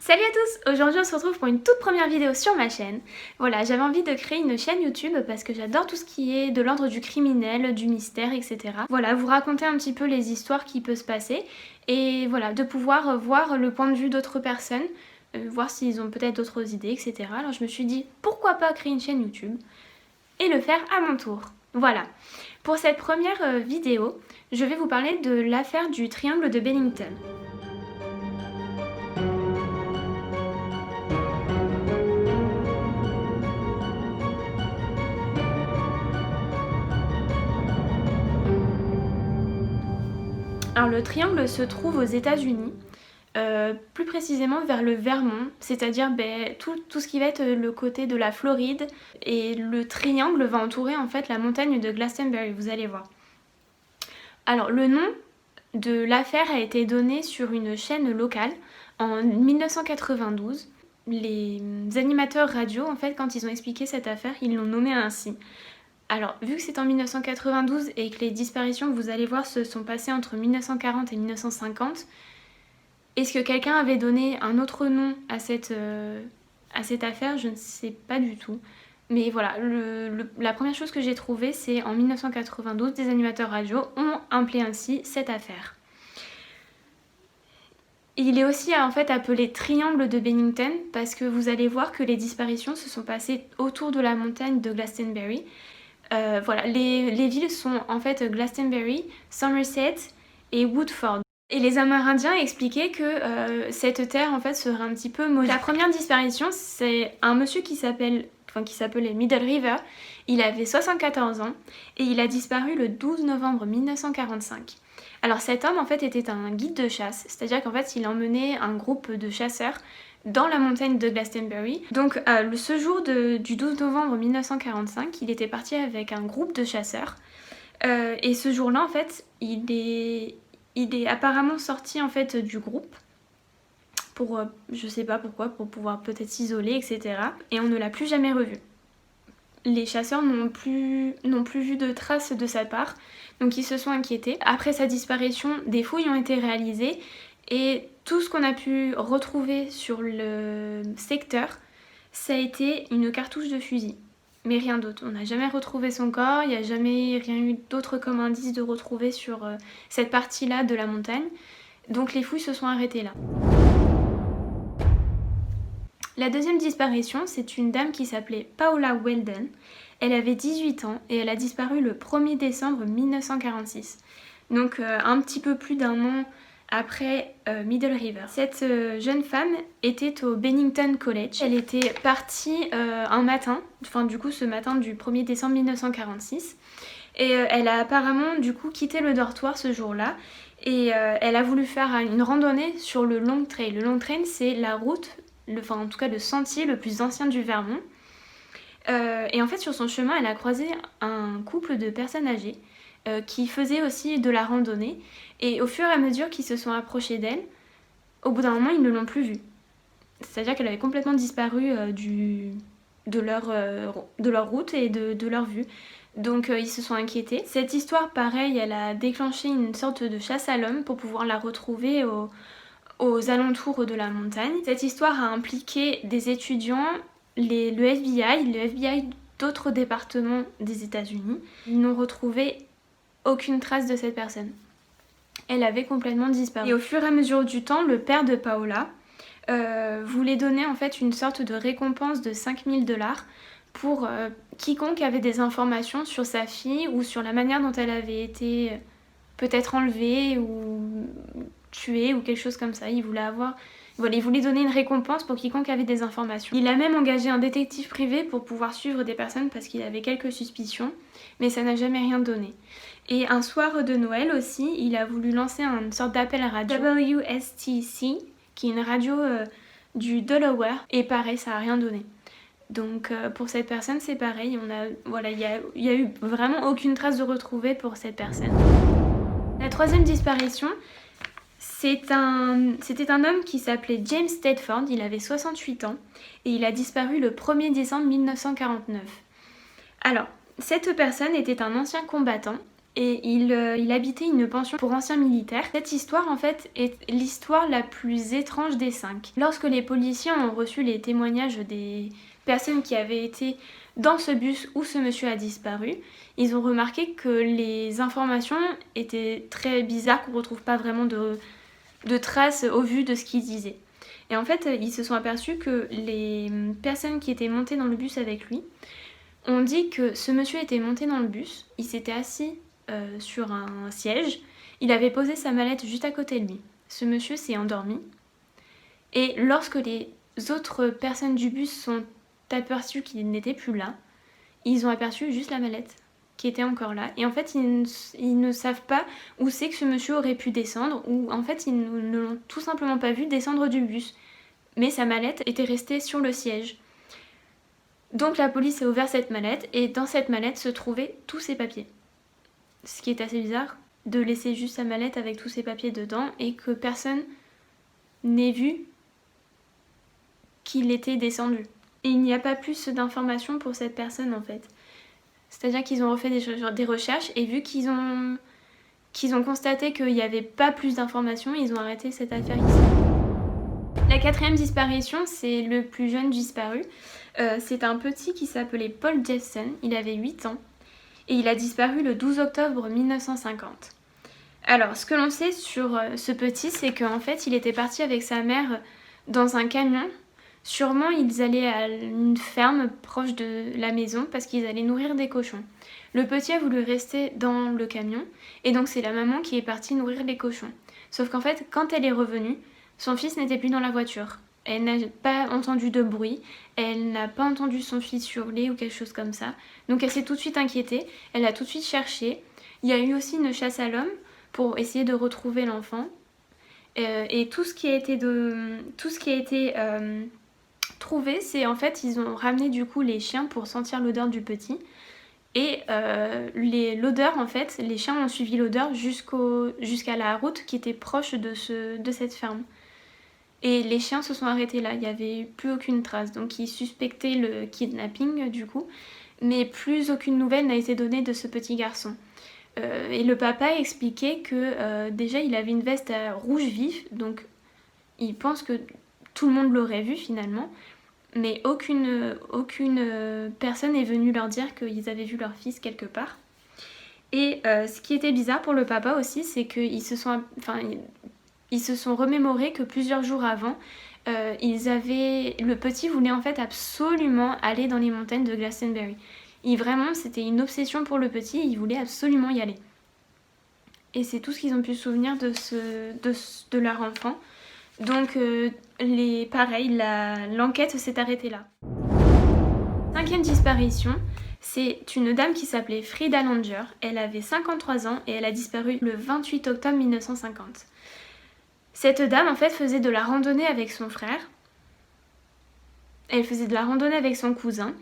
Salut à tous! Aujourd'hui on se retrouve pour une toute première vidéo sur ma chaîne. Voilà, j'avais envie de créer une chaîne YouTube parce que j'adore tout ce qui est de l'ordre du criminel, du mystère, etc. Voilà, vous raconter un petit peu les histoires qui peuvent se passer et voilà, de pouvoir voir le point de vue d'autres personnes, voir s'ils ont peut-être d'autres idées, etc. Alors je me suis dit, pourquoi pas créer une chaîne YouTube et le faire à mon tour. Voilà. Pour cette première vidéo, je vais vous parler de l'affaire du triangle de Bennington. Alors le triangle se trouve aux États-Unis, plus précisément vers le Vermont, c'est-à-dire tout ce qui va être le côté de la Floride, et le triangle va entourer en fait la montagne de Glastonbury, vous allez voir. Alors le nom de l'affaire a été donné sur une chaîne locale en 1992. Les animateurs radio, en fait, quand ils ont expliqué cette affaire, ils l'ont nommé ainsi. Alors, vu que c'est en 1992 et que les disparitions que vous allez voir se sont passées entre 1940 et 1950, est-ce que quelqu'un avait donné un autre nom à cette affaire? Je ne sais pas du tout. Mais voilà, la première chose que j'ai trouvée, c'est en 1992, des animateurs radio ont appelé ainsi cette affaire. Il est aussi en fait appelé triangle de Bennington parce que vous allez voir que les disparitions se sont passées autour de la montagne de Glastonbury. Voilà, les villes sont en fait Glastonbury, Somerset et Woodford. Et les Amérindiens expliquaient que cette terre en fait serait un petit peu maudite. La première disparition, c'est un monsieur qui s'appelait Middle River. Il avait 74 ans et il a disparu le 12 novembre 1945. Alors cet homme en fait était un guide de chasse, c'est-à-dire qu'en fait il emmenait un groupe de chasseurs dans la montagne de Glastonbury. Donc ce jour du 12 novembre 1945, il était parti avec un groupe de chasseurs. Et ce jour-là, en fait, il est apparemment sorti en fait du groupe pour, je sais pas pourquoi, pour pouvoir peut-être s'isoler, etc. Et on ne l'a plus jamais revu. Les chasseurs n'ont plus vu de traces de sa part, donc ils se sont inquiétés. Après sa disparition, des fouilles ont été réalisées et tout ce qu'on a pu retrouver sur le secteur, ça a été une cartouche de fusil. Mais rien d'autre. On n'a jamais retrouvé son corps, il n'y a jamais rien eu d'autre comme indice de retrouver sur cette partie-là de la montagne. Donc les fouilles se sont arrêtées là. La deuxième disparition, c'est une dame qui s'appelait Paula Weldon. Elle avait 18 ans et elle a disparu le 1er décembre 1946. Donc un petit peu plus d'un an après Middle River. Cette jeune femme était au Bennington College. Elle était partie un matin, ce matin du 1er décembre 1946. Et elle a apparemment du coup quitté le dortoir ce jour-là. Et elle a voulu faire une randonnée sur le Long Trail. Le Long Trail, c'est la route, en tout cas le sentier le plus ancien du Vermont. Et en fait sur son chemin elle a croisé un couple de personnes âgées qui faisaient aussi de la randonnée, et au fur et à mesure qu'ils se sont approchés d'elle, au bout d'un moment ils ne l'ont plus vue. C'est-à-dire qu'elle avait complètement disparu de leur route et de leur vue. Donc ils se sont inquiétés. Cette histoire, pareil, elle a déclenché une sorte de chasse à l'homme pour pouvoir la retrouver aux alentours de la montagne. Cette histoire a impliqué des étudiants, le FBI d'autres départements des États-Unis. Ils n'ont retrouvé aucune trace de cette personne. Elle avait complètement disparu. Et au fur et à mesure du temps, le père de Paola voulait donner en fait une sorte de récompense de $5000 pour quiconque avait des informations sur sa fille ou sur la manière dont elle avait été peut-être enlevée ou tuée ou quelque chose comme ça. Il voulait donner une récompense pour quiconque avait des informations. Il a même engagé un détective privé pour pouvoir suivre des personnes parce qu'il avait quelques suspicions, mais ça n'a jamais rien donné. Et un soir de Noël aussi, il a voulu lancer une sorte d'appel à radio, WSTC, qui est une radio du Delaware, et pareil, ça n'a rien donné. Donc pour cette personne, c'est pareil, il y a eu vraiment aucune trace de retrouvée pour cette personne. La troisième disparition, c'était un homme qui s'appelait James Tedford, il avait 68 ans et il a disparu le 1er décembre 1949. Alors, cette personne était un ancien combattant et il habitait une pension pour anciens militaires. Cette histoire en fait est l'histoire la plus étrange des 5. Lorsque les policiers ont reçu les témoignages des personnes qui avaient été dans ce bus où ce monsieur a disparu, ils ont remarqué que les informations étaient très bizarres, qu'on ne retrouve pas vraiment de traces au vu de ce qu'ils disaient. Et en fait, ils se sont aperçus que les personnes qui étaient montées dans le bus avec lui ont dit que ce monsieur était monté dans le bus, il s'était assis sur un siège, il avait posé sa mallette juste à côté de lui. Ce monsieur s'est endormi, et lorsque les autres personnes du bus sont aperçues qu'il n'était plus là, ils ont aperçu juste la mallette qui était encore là. Et en fait, ils ne savent pas où c'est que ce monsieur aurait pu descendre, ou en fait, ils ne l'ont tout simplement pas vu descendre du bus. Mais sa mallette était restée sur le siège. Donc la police a ouvert cette mallette, et dans cette mallette se trouvaient tous ses papiers. Ce qui est assez bizarre, de laisser juste sa mallette avec tous ses papiers dedans, et que personne n'ait vu qu'il était descendu. Et il n'y a pas plus d'informations pour cette personne en fait. C'est-à-dire qu'ils ont refait des recherches, et vu qu'ils ont constaté qu'il n'y avait pas plus d'informations, ils ont arrêté cette affaire ici. La 4e disparition, c'est le plus jeune disparu. C'est un petit qui s'appelait Paul Jeffson, il avait 8 ans, et il a disparu le 12 octobre 1950. Alors, ce que l'on sait sur ce petit, c'est qu'en fait, il était parti avec sa mère dans un camion. Sûrement, ils allaient à une ferme proche de la maison parce qu'ils allaient nourrir des cochons. Le petit a voulu rester dans le camion, et donc c'est la maman qui est partie nourrir les cochons. Sauf qu'en fait, quand elle est revenue, son fils n'était plus dans la voiture. Elle n'a pas entendu de bruit, elle n'a pas entendu son fils hurler ou quelque chose comme ça. Donc elle s'est tout de suite inquiétée, elle a tout de suite cherché. Il y a eu aussi une chasse à l'homme pour essayer de retrouver l'enfant. Et tout ce qui a été trouvé, c'est en fait, ils ont ramené du coup les chiens pour sentir l'odeur du petit. Et l'odeur, en fait, les chiens ont suivi l'odeur jusqu'à la route qui était proche de cette ferme. Et les chiens se sont arrêtés là, il n'y avait plus aucune trace. Donc ils suspectaient le kidnapping du coup, mais plus aucune nouvelle n'a été donnée de ce petit garçon. Et le papa expliquait que déjà il avait une veste à rouge vif, donc il pense que tout le monde l'aurait vu finalement, mais aucune personne est venue leur dire qu'ils avaient vu leur fils quelque part. Et ce qui était bizarre pour le papa aussi, c'est qu'ils se sont remémorés que plusieurs jours avant, le petit voulait en fait absolument aller dans les montagnes de Glastonbury. Vraiment, c'était une obsession pour le petit, il voulait absolument y aller. Et c'est tout ce qu'ils ont pu se souvenir de leur enfant. Donc, pareil, l'enquête s'est arrêtée là. 5e disparition, c'est une dame qui s'appelait Frida Langer. Elle avait 53 ans et elle a disparu le 28 octobre 1950. Cette dame, en fait, faisait de la randonnée avec son frère. Elle faisait de la randonnée avec son cousin.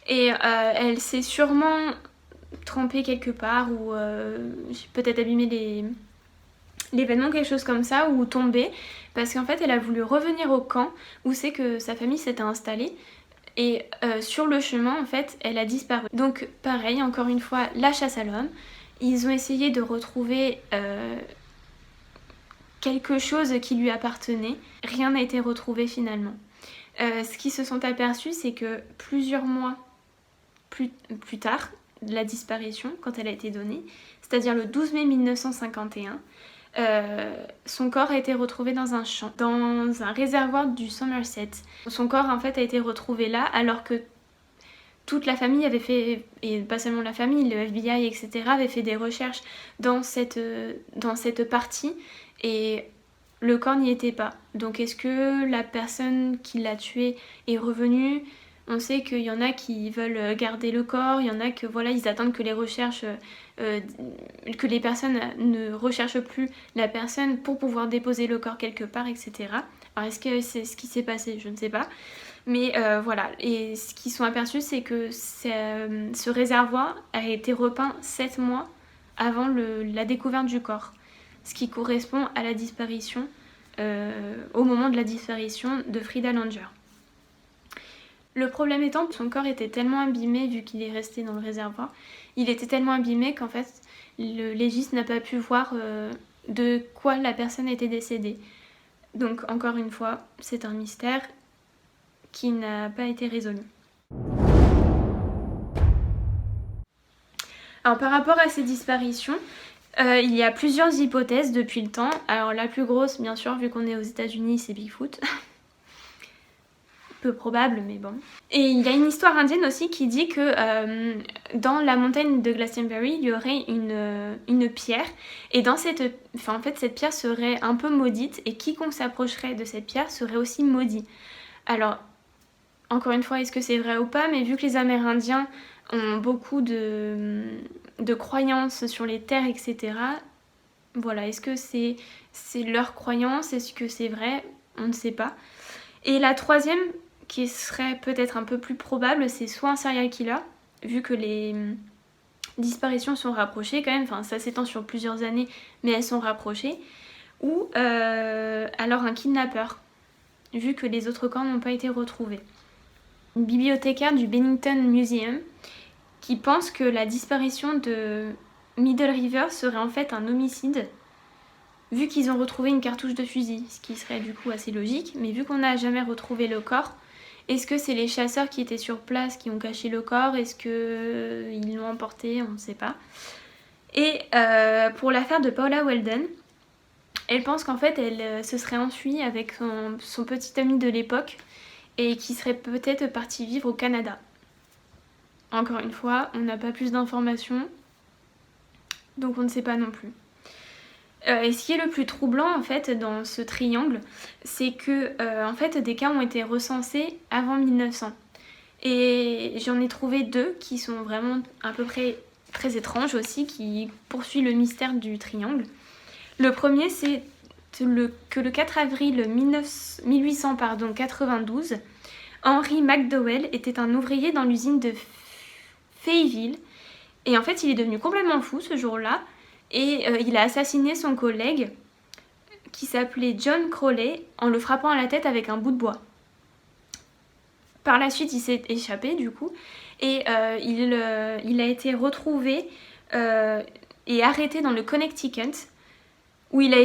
Et elle s'est sûrement trempée quelque part, ou peut-être abîmé l'événement, quelque chose comme ça, ou tombée. Parce qu'en fait, elle a voulu revenir au camp où c'est que sa famille s'était installée. Et sur le chemin, en fait, elle a disparu. Donc pareil, encore une fois, la chasse à l'homme. Ils ont essayé de retrouver quelque chose qui lui appartenait. Rien n'a été retrouvé finalement. Ce qu'ils se sont aperçus, c'est que plusieurs mois plus tard, de la disparition, quand elle a été donnée, c'est-à-dire le 12 mai 1951, son corps a été retrouvé dans un champ, dans un réservoir du Somerset. Son corps en fait a été retrouvé là, alors que toute la famille avait fait, et pas seulement la famille, le FBI, etc., avait fait des recherches dans cette partie, et le corps n'y était pas. Donc est-ce que la personne qui l'a tué est revenue ? On sait qu'il y en a qui veulent garder le corps, il y en a que voilà, ils attendent que que les personnes ne recherchent plus la personne pour pouvoir déposer le corps quelque part, etc. Alors est-ce que c'est ce qui s'est passé ? Je ne sais pas. Mais voilà, et ce qu'ils sont aperçus, c'est que ce réservoir a été repeint 7 mois avant la découverte du corps. Ce qui correspond à la disparition, au moment de la disparition de Frida Langer. Le problème étant que son corps était tellement abîmé, vu qu'il est resté dans le réservoir, il était tellement abîmé qu'en fait, le légiste n'a pas pu voir de quoi la personne était décédée. Donc encore une fois, c'est un mystère qui n'a pas été résolu. Alors par rapport à ces disparitions, il y a plusieurs hypothèses depuis le temps. Alors la plus grosse, bien sûr, vu qu'on est aux États-Unis, c'est Bigfoot. Peu probable, mais bon. Et il y a une histoire indienne aussi qui dit que dans la montagne de Glastonbury, il y aurait une pierre. Et dans cette pierre serait un peu maudite, et quiconque s'approcherait de cette pierre serait aussi maudit. Alors, encore une fois, est-ce que c'est vrai ou pas? Mais vu que les Amérindiens ont beaucoup de croyances sur les terres, etc. Voilà, est-ce que c'est leur croyance? Est-ce que c'est vrai? On ne sait pas. Et la troisième, qui serait peut-être un peu plus probable, c'est soit un serial killer, vu que les disparitions sont rapprochées quand même, enfin ça s'étend sur plusieurs années, mais elles sont rapprochées, ou alors un kidnappeur, vu que les autres corps n'ont pas été retrouvés. Une bibliothécaire du Bennington Museum qui pense que la disparition de Middle River serait en fait un homicide, vu qu'ils ont retrouvé une cartouche de fusil, ce qui serait du coup assez logique, mais vu qu'on n'a jamais retrouvé le corps, est-ce que c'est les chasseurs qui étaient sur place qui ont caché le corps? Est-ce qu'ils l'ont emporté? On ne sait pas. Et pour l'affaire de Paula Weldon, elle pense qu'en fait elle se serait enfuie avec son petit ami de l'époque et qui serait peut-être partie vivre au Canada. Encore une fois, on n'a pas plus d'informations, donc on ne sait pas non plus. Et ce qui est le plus troublant en fait dans ce triangle, c'est que en fait des cas ont été recensés avant 1900. Et j'en ai trouvé 2 qui sont vraiment à peu près très étranges aussi, qui poursuivent le mystère du triangle. Le premier, c'est que le 4 avril 1892, Henry McDowell était un ouvrier dans l'usine de Fayetteville. Et en fait, il est devenu complètement fou ce jour-là. Et il a assassiné son collègue qui s'appelait John Crowley en le frappant à la tête avec un bout de bois. Par la suite, il s'est échappé du coup et il a été retrouvé et arrêté dans le Connecticut où il a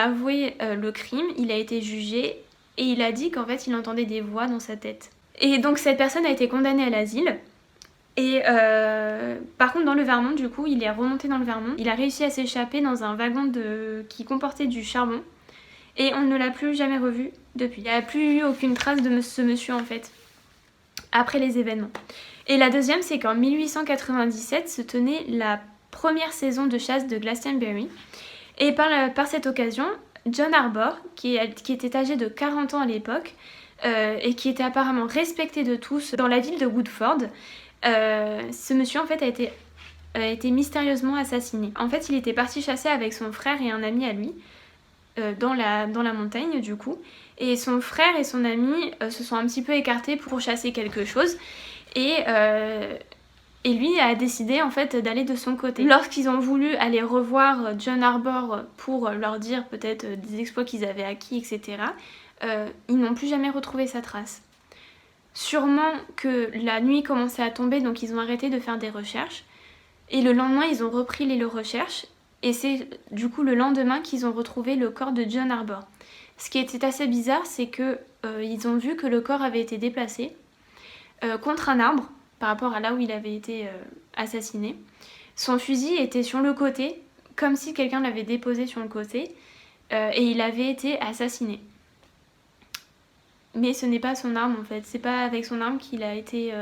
avoué le crime, il a été jugé et il a dit qu'en fait il entendait des voix dans sa tête. Et donc cette personne a été condamnée à l'asile. Et par contre dans le Vermont du coup il est remonté dans le Vermont, il a réussi à s'échapper dans un wagon qui comportait du charbon et on ne l'a plus jamais revu depuis. Il n'y a plus eu aucune trace de ce monsieur en fait après les événements. Et la deuxième, c'est qu'en 1897 se tenait la première saison de chasse de Glastonbury et par cette occasion John Arbor qui était âgé de 40 ans à l'époque et qui était apparemment respecté de tous dans la ville de Woodford. Ce monsieur en fait a été mystérieusement assassiné. En fait, il était parti chasser avec son frère et un ami à lui dans la montagne du coup. Et son frère et son ami se sont un petit peu écartés pour chasser quelque chose. Et lui a décidé en fait d'aller de son côté. Lorsqu'ils ont voulu aller revoir John Arbor pour leur dire peut-être des exploits qu'ils avaient acquis, etc., ils n'ont plus jamais retrouvé sa trace. Sûrement que la nuit commençait à tomber, donc ils ont arrêté de faire des recherches. Et le lendemain, ils ont repris les recherches. Et c'est du coup le lendemain qu'ils ont retrouvé le corps de John Arbor. Ce qui était assez bizarre, c'est que ils ont vu que le corps avait été déplacé contre un arbre par rapport à là où il avait été assassiné. Son fusil était sur le côté, comme si quelqu'un l'avait déposé sur le côté, et il avait été assassiné. Mais ce n'est pas son arme en fait, c'est pas avec son arme qu'il a été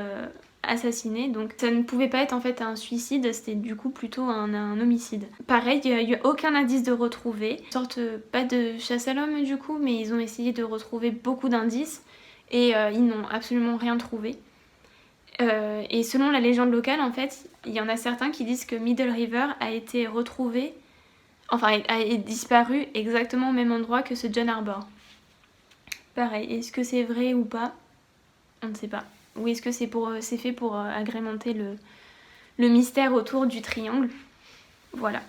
assassiné, donc ça ne pouvait pas être en fait un suicide, c'était du coup plutôt un homicide. Pareil, il n'y a eu aucun indice de retrouver, une sorte pas de chasse à l'homme du coup, mais ils ont essayé de retrouver beaucoup d'indices et ils n'ont absolument rien trouvé. Et selon la légende locale en fait, il y en a certains qui disent que Middle River a été retrouvé, enfin a disparu exactement au même endroit que ce John Arbor. Pareil, est-ce que c'est vrai ou pas? On ne sait pas. Ou est-ce que c'est fait pour agrémenter le mystère autour du triangle? Voilà.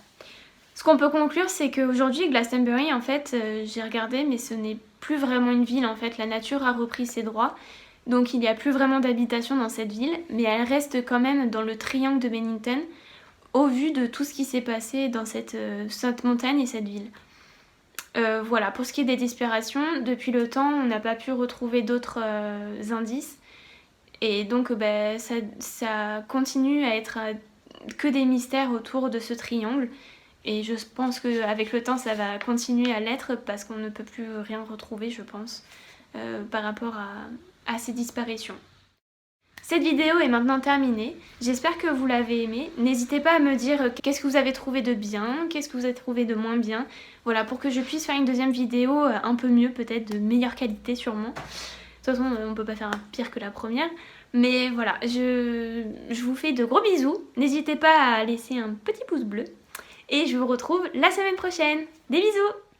Ce qu'on peut conclure, c'est qu'aujourd'hui, Glastonbury, en fait, j'ai regardé, mais ce n'est plus vraiment une ville, en fait. La nature a repris ses droits, donc il n'y a plus vraiment d'habitation dans cette ville, mais elle reste quand même dans le triangle de Bennington, au vu de tout ce qui s'est passé dans cette montagne et cette ville. Voilà, pour ce qui est des disparitions, depuis le temps, on n'a pas pu retrouver d'autres indices. Et donc ça continue à être que des mystères autour de ce triangle. Et je pense qu'avec le temps, ça va continuer à l'être parce qu'on ne peut plus rien retrouver, je pense, par rapport à ces disparitions. Cette vidéo est maintenant terminée, j'espère que vous l'avez aimée. N'hésitez pas à me dire qu'est-ce que vous avez trouvé de bien, qu'est-ce que vous avez trouvé de moins bien. Voilà, pour que je puisse faire une deuxième vidéo un peu mieux, peut-être de meilleure qualité sûrement. De toute façon, on peut pas faire pire que la première. Mais voilà, je vous fais de gros bisous. N'hésitez pas à laisser un petit pouce bleu. Et je vous retrouve la semaine prochaine. Des bisous!